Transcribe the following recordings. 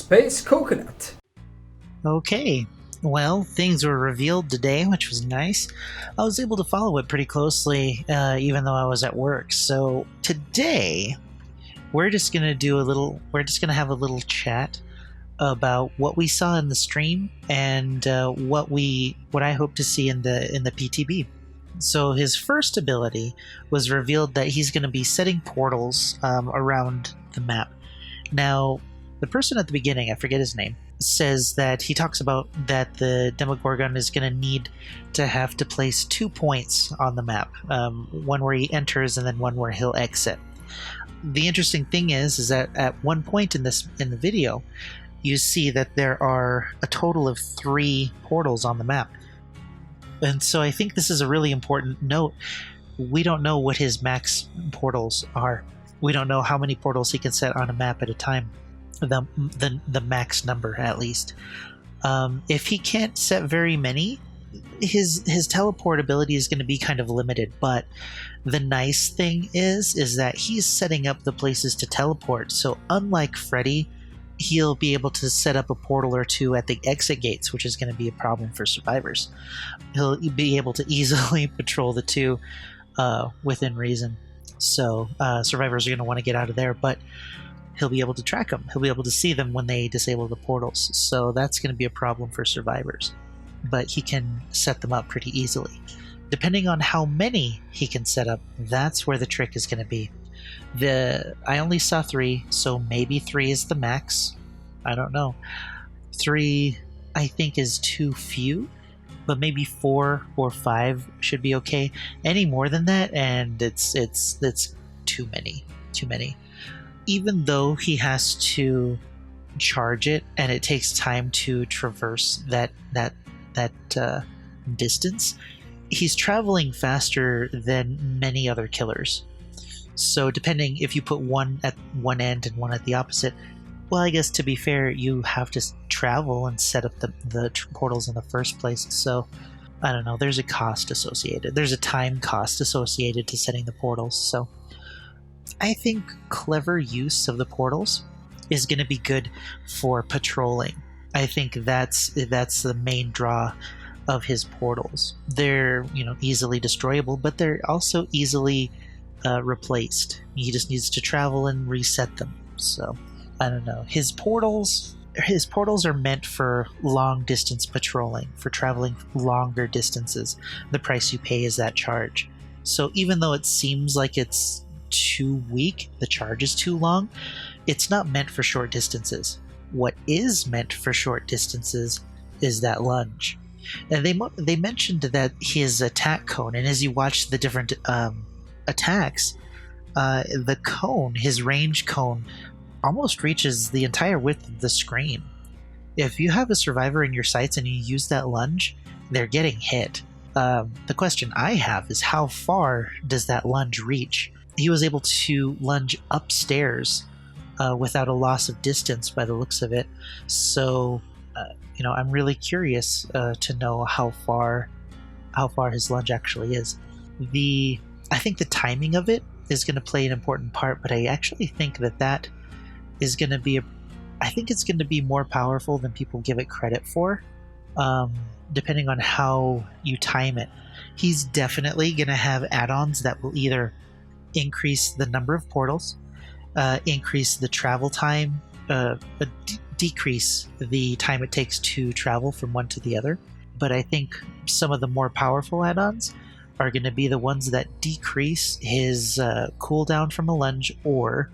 Space Coconut. Okay, well, things were revealed today, which was nice. I was able to follow it pretty closely, even though I was at work. So today, we're just gonna have a little chat about what we saw in the stream and what I hope to see in the PTB. So his first ability was revealed that he's going to be setting portals around the map. Now, the person at the beginning, I forget his name, says that he talks about that the Demogorgon is going to need to have to place 2 points on the map, one where he enters and then one where he'll exit. The interesting thing is that at one point in the video, you see that there are a total of 3 portals on the map. And so I think this is a really important note. We don't know what his max portals are. We don't know how many portals he can set on a map at a time. The max number, at least. If he can't set very many, his teleport ability is going to be kind of limited. But the nice thing is that he's setting up the places to teleport. So unlike Freddy, he'll be able to set up a portal or 2 at the exit gates, which is going to be a problem for survivors. He'll be able to easily patrol the 2 within reason. So survivors are going to want to get out of there, but he'll be able to track them. He'll be able to see them when they disable the portals. So that's going to be a problem for survivors. But he can set them up pretty easily. Depending on how many he can set up, that's where the trick is going to be. I only saw 3, so maybe 3 is the max. I don't know. 3, I think, is too few, but maybe 4 or 5 should be okay. Any more than that, and it's too many. Too many. Even though he has to charge it, and it takes time to traverse that distance, he's traveling faster than many other killers. So depending if you put one at one end and one at the opposite, well, I guess to be fair, you have to travel and set up the portals in the first place. So I don't know, there's a cost associated. There's a time cost associated to setting the portals. So I think clever use of the portals is going to be good for patrolling. I think that's the main draw of his portals. They're, easily destroyable, but they're also easily replaced. He just needs to travel and reset them. So I don't know. His portals are meant for long distance patrolling, for traveling longer distances. The price you pay is that charge. So even though it seems like it's too weak, the charge is too long, it's not meant for short distances. What is meant for short distances is that lunge. And they mentioned that his attack cone, and as you watch the different attacks, the cone, his range cone, almost reaches the entire width of the screen. If you have a survivor in your sights and you use that lunge, they're getting hit. The question I have is, how far does that lunge reach? He was able to lunge upstairs without a loss of distance by the looks of it. So, I'm really curious to know how far his lunge actually is. I think the timing of it is going to play an important part, but I actually think that is going to be I think it's going to be more powerful than people give it credit for, depending on how you time it. He's definitely going to have add-ons that will either increase the number of portals, increase the travel time, decrease the time it takes to travel from one to the other. But I think some of the more powerful add-ons are going to be the ones that decrease his cooldown from a lunge, or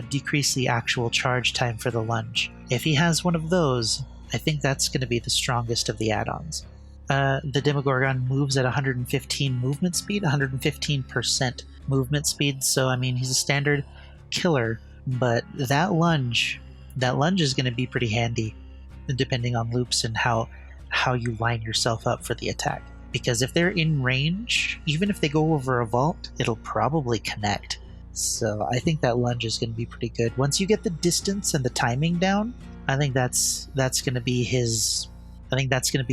decrease the actual charge time for the lunge. If he has one of those, I think that's going to be the strongest of the add-ons. The Demogorgon moves at 115 movement speed, 115% movement speed, so I mean, he's a standard killer, but that lunge is going to be pretty handy, depending on loops and how you line yourself up for the attack. Because if they're in range, even if they go over a vault, it'll probably connect. So I think that lunge is going to be pretty good. Once you get the distance and the timing down, I think that's going to be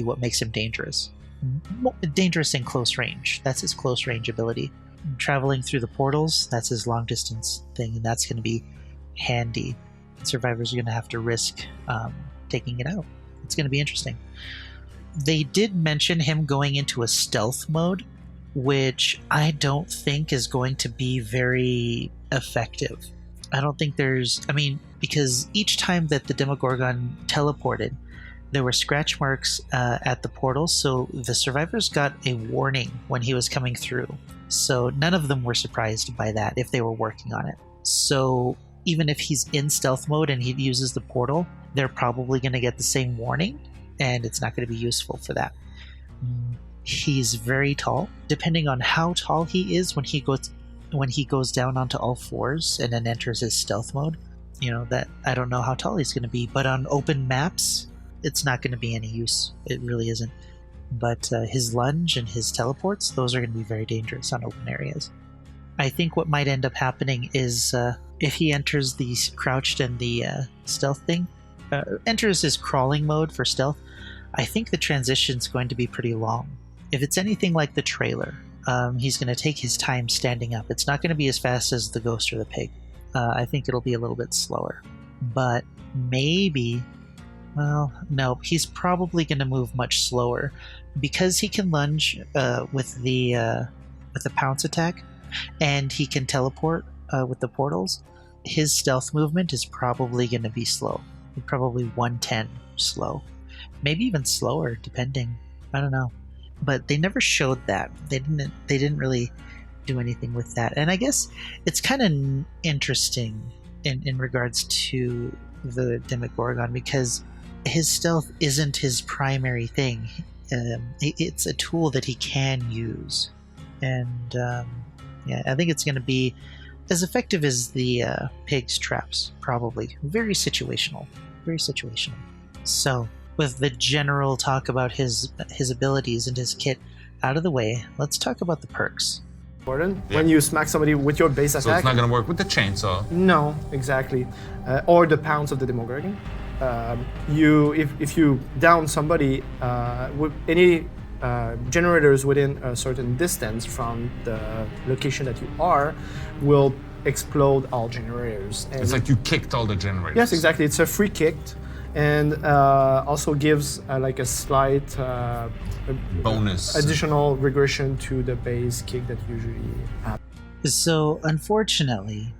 what makes him dangerous. Dangerous in close range. That's his close range ability. Traveling through the portals, that's his long distance thing, and that's going to be handy. survivors are going to have to risk taking it out. It's going to be interesting. They did mention him going into a stealth mode, which I don't think is going to be very effective. I don't think because each time that the Demogorgon teleported, there were scratch marks at the portal, so the survivors got a warning when he was coming through. So none of them were surprised by that if they were working on it. So even if he's in stealth mode and he uses the portal, they're probably going to get the same warning, and it's not going to be useful for that. He's very tall. Depending on how tall he is when he goes down onto all fours and then enters his stealth mode, that I don't know how tall he's going to be, but on open maps, it's not going to be any use. It really isn't. But his lunge and his teleports, those are going to be very dangerous on open areas. I think what might end up happening is if he enters the crouched and the stealth thing, enters his crawling mode for stealth, I think the transition's going to be pretty long. If it's anything like the trailer, he's going to take his time standing up. It's not going to be as fast as the ghost or the pig. I think it'll be a little bit slower. But maybe... Well, no, he's probably going to move much slower because he can lunge with the pounce attack, and he can teleport with the portals. His stealth movement is probably going to be slow, probably 110 slow, maybe even slower, depending. I don't know, but they never showed that. They didn't really do anything with that, and I guess it's kind of interesting in regards to the Demogorgon because his stealth isn't his primary thing. It's a tool that he can use, and I think it's going to be as effective as the pig's traps, probably. Very situational. So, with the general talk about his abilities and his kit out of the way, let's talk about the perks. Gordon, when you smack somebody with your base attack... So it's not going to work with the chainsaw? No, exactly. Or the pounce of the Demogorgon. If you down somebody with any generators within a certain distance from the location that you are, will explode all generators. And it's like you kicked all the generators. Yes, exactly. It's a free kick, and also gives like a slight bonus, additional regression to the base kick that usually happens. So unfortunately,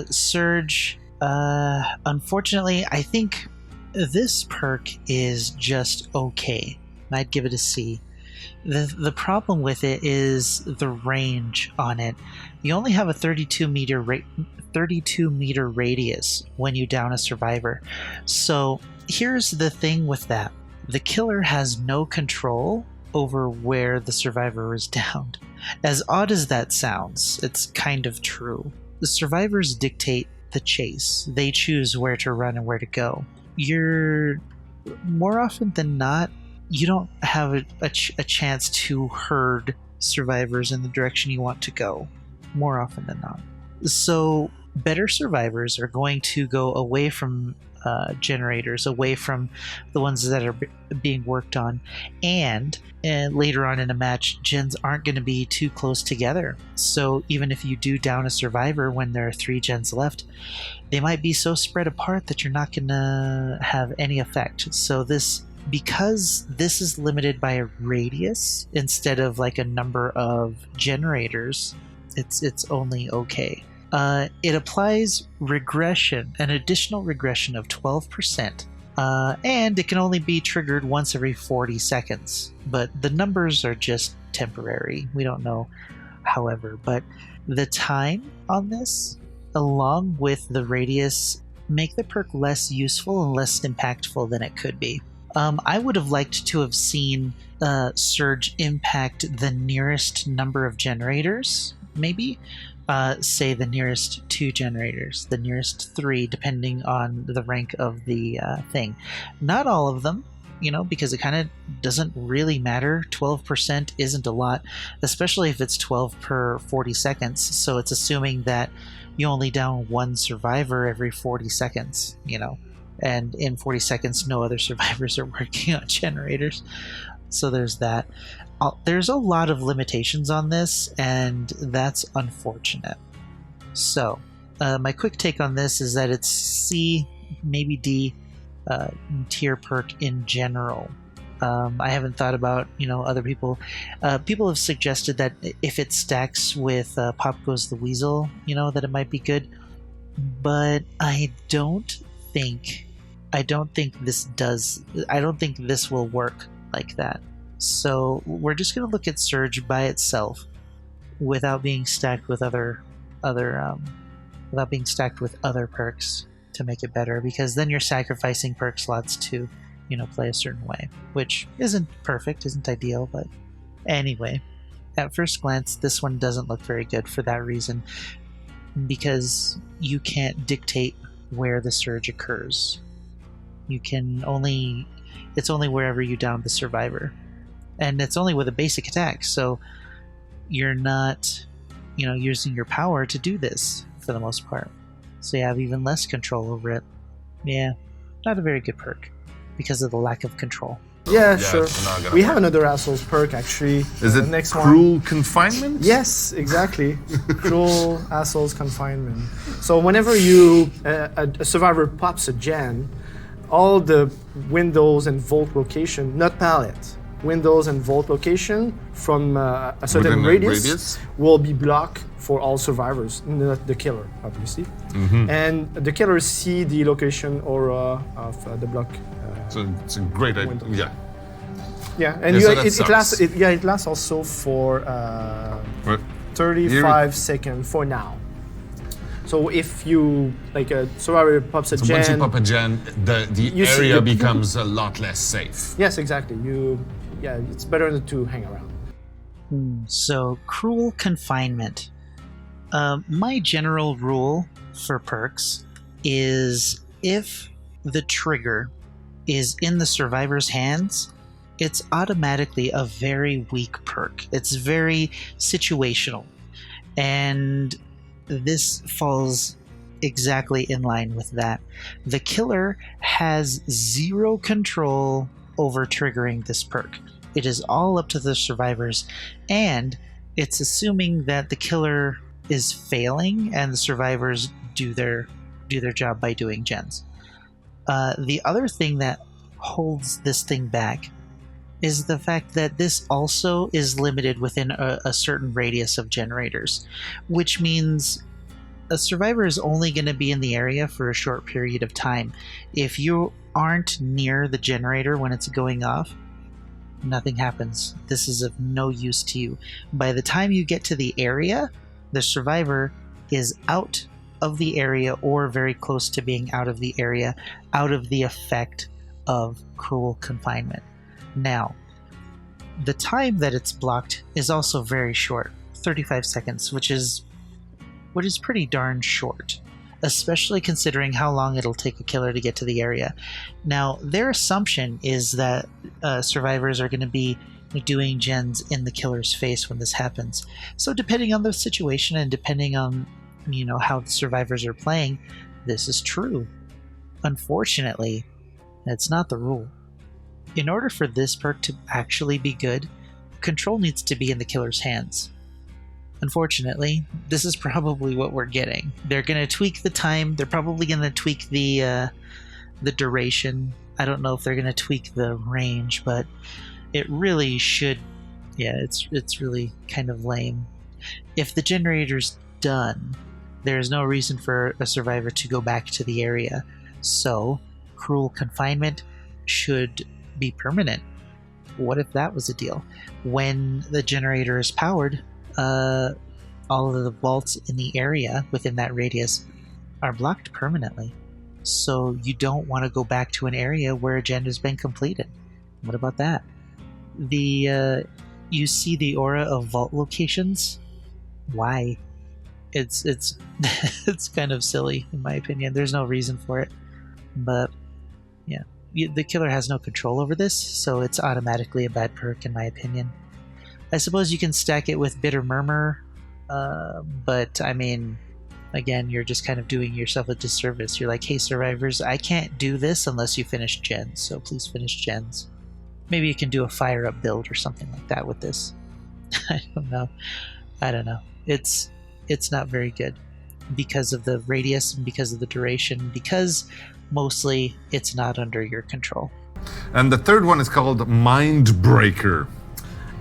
Surge. Unfortunately, I think this perk is just okay. I'd give it a C. The problem with it is the range on it. You only have a 32 meter radius when you down a survivor. So here's the thing with that. The killer has no control over where the survivor is downed. As odd as that sounds, it's kind of true. The survivors dictate the chase. They choose where to run and where to go. You're more often than not, you don't have a chance to herd survivors in the direction you want to go, more often than not. So better survivors are going to go away from generators, away from the ones that are being worked on, and later on in a match, gens aren't going to be too close together. So even if you do down a survivor when there are 3 gens left, they might be so spread apart that you're not going to have any effect. So because this is limited by a radius instead of like a number of generators, it's only okay. It applies regression, an additional regression of 12%, and it can only be triggered once every 40 seconds. But the numbers are just temporary. We don't know, however. But the time on this, along with the radius, make the perk less useful and less impactful than it could be. I would have liked to have seen Surge impact the nearest number of generators, maybe. Say the nearest 2 generators, the nearest 3, depending on the rank of the thing. Not all of them, because it kind of doesn't really matter. 12% isn't a lot, especially if it's 12 per 40 seconds. So it's assuming that you only down 1 survivor every 40 seconds, and in 40 seconds, no other survivors are working on generators. So there's that. There's a lot of limitations on this, and that's unfortunate. So, my quick take on this is that it's C maybe D tier perk in general. I haven't thought about, other people. People have suggested that if it stacks with Pop Goes the Weasel, that it might be good. But I don't think this will work like that. So we're just going to look at Surge by itself, without being stacked with other perks to make it better, because then you're sacrificing perk slots to play a certain way, which isn't perfect, isn't ideal. But anyway, at first glance, this one doesn't look very good for that reason, because you can't dictate where the surge occurs. It's only wherever you down the survivor, and it's only with a basic attack, so you're not using your power to do this for the most part, so you have even less control over it. Yeah, not a very good perk because of the lack of control. Yeah, Yeah, sure. it's not gonna We work. have another assholes perk actually. Is it next cruel confinement? Yes, exactly. Cruel assholes confinement. So whenever a survivor pops a gen, all the windows and vault location, not pallet, windows and vault location from a certain Within a radius will be blocked for all survivors, not the killer, obviously. And the killers see the location aura of the block. So it's a great idea. Windows. Yeah. Yeah, and Yeah, so that it lasts. sucks. It lasts also for But 35 seconds for now. So if you a survivor pops a so gen, once you pop a gen, the You see area the- becomes a lot less safe. yes, exactly. It's better to hang around. So, cruel confinement. My general rule for perks is if the trigger is in the survivor's hands, it's automatically a very weak perk. It's very situational. And this falls exactly in line with that. The killer has zero control over triggering this perk. It is all up to the survivors, and it's assuming that the killer is failing and the survivors do their job by doing gens. The other thing that holds this thing back is the fact that this also is limited within a certain radius of generators, which means a survivor is only going to be in the area for a short period of time. If you aren't near the generator when it's going off, nothing happens. This is of no use to you. By the time you get to the area, the survivor is out of the area or very close to being out of the area, out of the effect of cruel confinement. Now, the time that it's blocked is also very short, 35 seconds, which is pretty darn short, especially considering how long it'll take a killer to get to the area. Now, their assumption is that survivors are going to be doing gens in the killer's face when this happens. So depending on the situation and depending on how the survivors are playing, this is true. Unfortunately, that's not the rule. In order for this perk to actually be good, control needs to be in the killer's hands. Unfortunately, this is probably what we're getting. They're going to tweak the time. They're probably going to tweak the duration. I don't know if they're going to tweak the range, but it really should. Yeah, it's really kind of lame. If the generator's done, there's no reason for a survivor to go back to the area. So, cruel confinement should be permanent. What if that was a deal? When the generator is powered, all of the vaults in the area within that radius are blocked permanently. So you don't want to go back to an area where a gen has been completed. What about that? You see the aura of vault locations? Why? It's it's kind of silly in my opinion. There's no reason for it. But yeah, the killer has no control over this, so it's automatically a bad perk in my opinion. I suppose you can stack it with Bitter Murmur, but I mean, again, you're just kind of doing yourself a disservice. You're like, hey survivors, I can't do this unless you finish gens, so please finish gens. Maybe you can do a fire up build or something like that with this. I don't know. It's not very good. because of the radius and because of the duration, because mostly it's not under your control. And the third one is called Mindbreaker.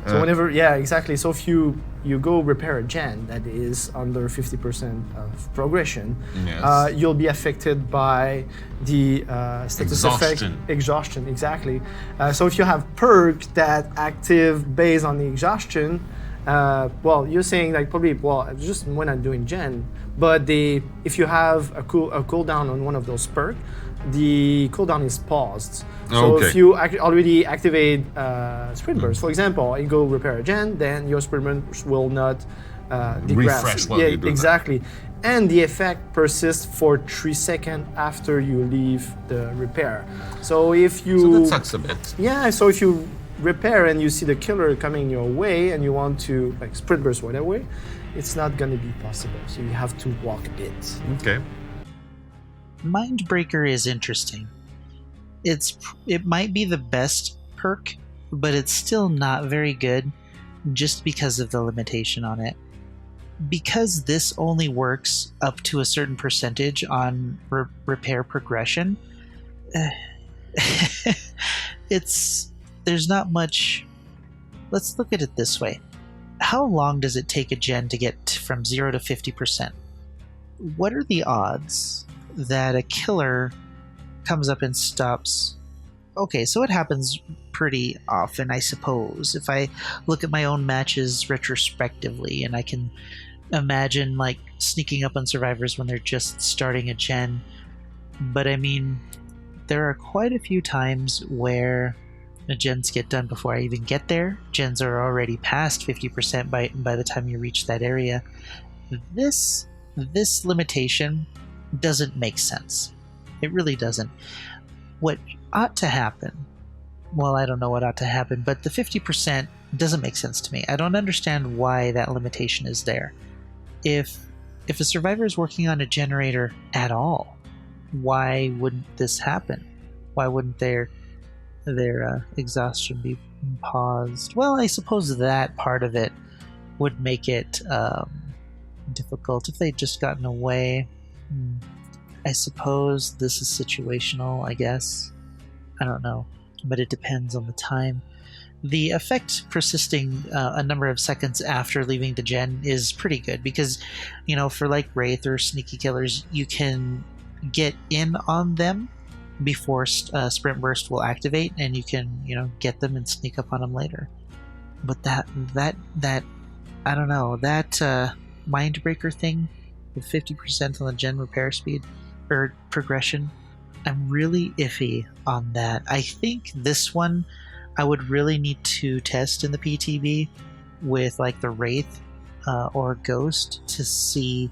So whenever, yeah, exactly. So if you go repair a gen that is under 50% of progression, Yes. you'll be affected by the status effect. Exhaustion. Exhaustion, exactly. So if you have perk that active based on the exhaustion, well, you're saying like probably, well, just when I'm doing gen, but if you have a cooldown on one of those perk, the cooldown is paused. So Okay. if you already activate sprint burst, for example, you go repair a gen, then your sprint burst will not degress. Refresh while yeah, you do that. exactly. And the effect persists for 3 seconds after you leave the repair. So if you So that sucks a bit. yeah, so if you repair and you see the killer coming your way and you want to like sprint burst whatever, it's not gonna be possible. So you have to walk a bit. Okay. Mindbreaker is interesting. It might be the best perk, but it's still not very good just because of the limitation on it. Because this only works up to a certain percentage on repair progression, there's not much. Let's look at it this way. How long does it take a gen to get from 0 to 50%? What are the odds that a killer comes up and stops? Okay, so it happens pretty often, I suppose. If I look at my own matches retrospectively, and I can imagine like sneaking up on survivors when they're just starting a gen. But I mean, there are quite a few times where the gens get done before I even get there. Gens are already past 50% by the time you reach that area. This limitation doesn't make sense. It really doesn't. What ought to happen, well, I don't know what ought to happen, but the 50% doesn't make sense to me. I don't understand why that limitation is there. If a survivor is working on a generator at all, why wouldn't this happen? Why wouldn't their exhaustion be paused? Well, I suppose that part of it would make it difficult if they'd just gotten away. I suppose this is situational, I guess. I don't know, but it depends on the time. The effect persisting a number of seconds after leaving the gen is pretty good because, for like Wraith or Sneaky Killers, you can get in on them before Sprint Burst will activate, and you can, get them and sneak up on them later. But that I don't know, that Mindbreaker thing with 50% on the gen repair speed or progression, I'm really iffy on that. I think this one I would really need to test in the PTB with like the Wraith or Ghost to see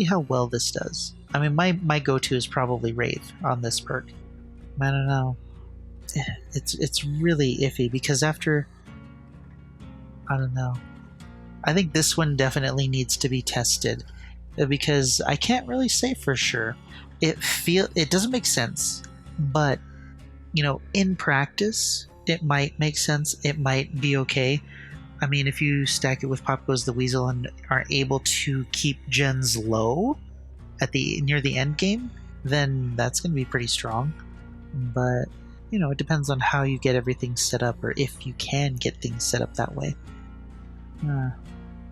how well this does. I mean, my go-to is probably Wraith on this perk. I don't know. It's really iffy because after, I don't know. I think this one definitely needs to be tested because I can't really say for sure. It doesn't make sense, but in practice, it might make sense. It might be okay. I mean, if you stack it with Pop Goes the Weasel and are able to keep gens low at near the end game, then that's going to be pretty strong. But it depends on how you get everything set up, or if you can get things set up that way.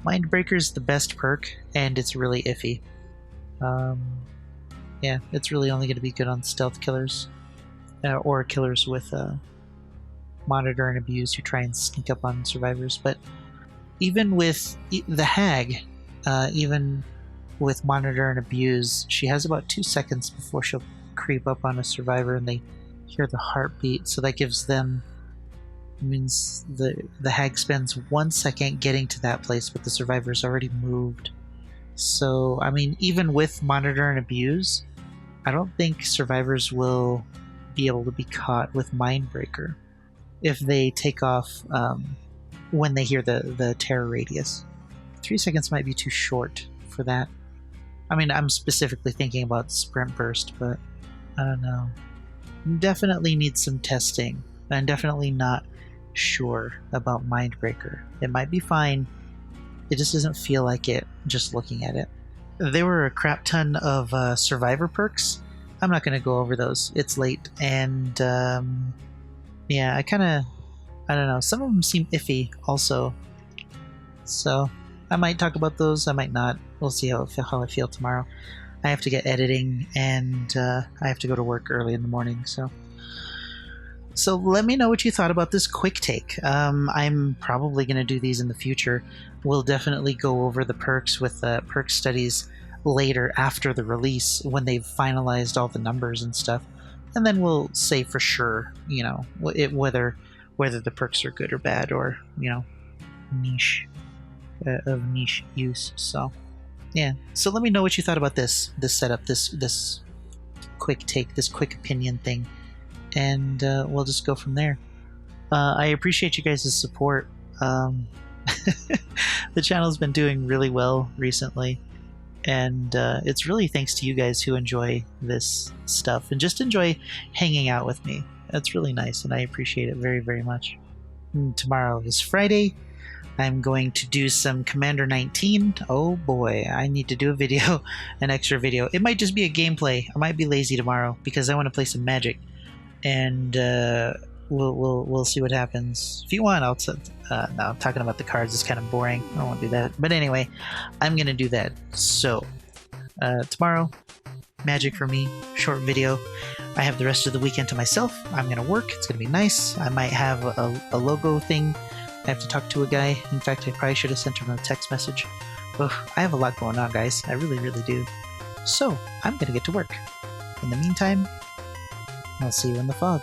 Mindbreaker's the best perk, and it's really iffy. Yeah, it's really only going to be good on stealth killers. Or killers with monitor and abuse who try and sneak up on survivors. But even with the hag, even with monitor and abuse, she has about 2 seconds before she'll creep up on a survivor and they hear the heartbeat. So that gives them, means the hag spends 1 second getting to that place, but the survivor's already moved. So, I mean, even with monitor and abuse, I don't think survivors will be able to be caught with Mindbreaker if they take off when they hear the terror radius. 3 seconds might be too short for that. I mean, I'm specifically thinking about Sprint Burst, but I don't know. Definitely needs some testing. I'm definitely not sure about Mindbreaker. It might be fine. It just doesn't feel like it just looking at it. there were a crap ton of survivor perks. I'm not going to go over those. It's late, and yeah, I don't know. Some of them seem iffy, also. So I might talk about those. I might not. We'll see how I feel tomorrow. I have to get editing, and I have to go to work early in the morning. So let me know what you thought about this quick take. I'm probably going to do these in the future. We'll definitely go over the perks with perk studies later after the release when they've finalized all the numbers and stuff. And then we'll say for sure, you know, whether the perks are good or bad, or, you know, niche use. So yeah. So let me know what you thought about this setup, this quick take, this quick opinion thing. And we'll just go from there. I appreciate you guys' support. The channel's been doing really well recently, and it's really thanks to you guys who enjoy this stuff and just enjoy hanging out with me. That's really nice, and I appreciate it very, very much. Tomorrow is Friday. I'm going to do some Commander 19. Oh boy, I need to do a video, an extra video. It might just be a gameplay. I might be lazy tomorrow because I want to play some Magic. And we'll see what happens. If you want, I'll no, I'm talking about the cards. It's kind of boring. I don't want to do that. But anyway, I'm gonna do that. So tomorrow, Magic for me, short video. I have the rest of the weekend to myself. I'm gonna work. It's gonna be nice. I might have a logo thing. I have to talk to a guy. In fact, I probably should have sent him a text message. Ugh, I have a lot going on, guys. I really, really do. So I'm gonna get to work. In the meantime, I'll see you in the fog.